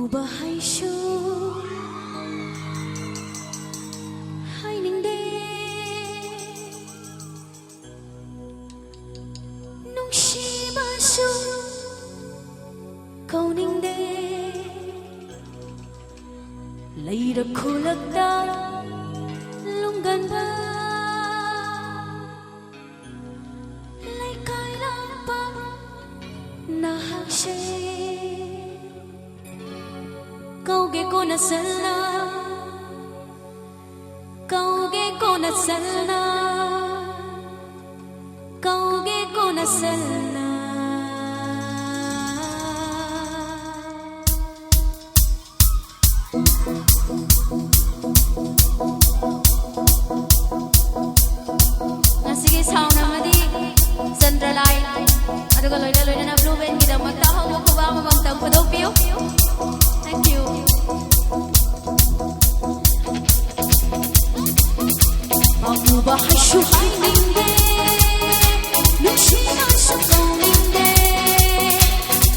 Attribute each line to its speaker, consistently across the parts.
Speaker 1: ꯎꯕ ꯍꯩꯁꯨ ꯍꯥꯏꯅꯤꯡꯗꯦ ꯅꯨꯡꯁꯤꯕꯁꯨ ꯀꯧꯅꯤꯡꯗꯦ ꯂꯩꯔꯛ ꯈꯨꯜꯂꯛꯇ ꯂꯨꯡꯒꯟꯕ ꯂꯩꯀꯥꯏ ꯂꯥꯛꯄ ꯅꯍꯥꯛꯁꯦ कौगे को न चलना कौगे को न चलना कौगे को न चलना ngasige sound amadi centralize aduga loina loina na blue band kida makta hawo ko ba ma bang tam pado piyo thank you Abuba hashu haininde nushina shu kauninde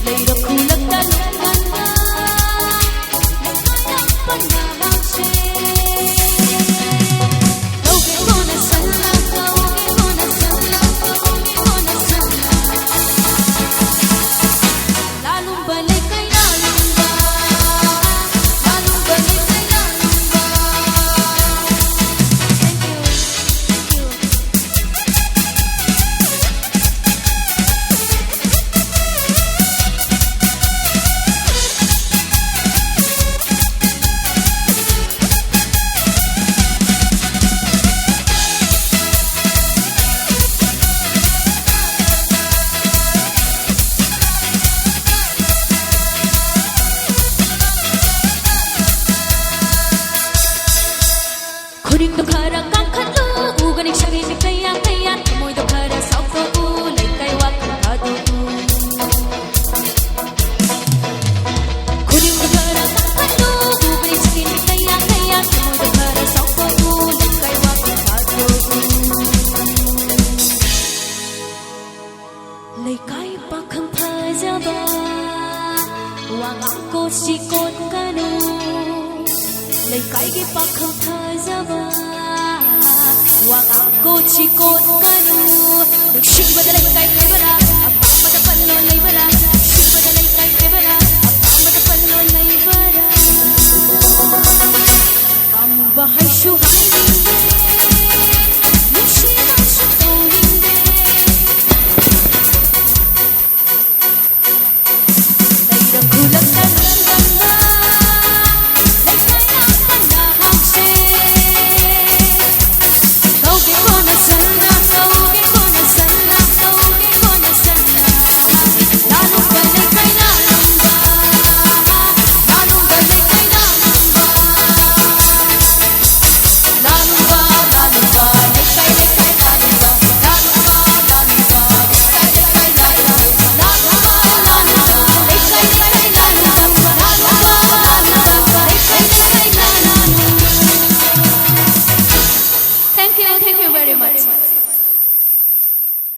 Speaker 1: leira khulakta lunganda lekana pannache kauge kona salna kauge kona salna kauge kona salna lalum bale kai lalumba lalum bale kai lalumba Kuning do khara kakhalu uganik shari ni kaya kaya moy do khara sauko u lekai wat khadu Kuning do khara kakhalu uganik shari ni kaya kaya moy do khara sauko u lekai wat khadu Lekai pakham phajaba wangang ko si kon kanu Lekai gi pakham phajaba wangang ko si kon kanu Nuksibada lekai leibara apapata pallo leibara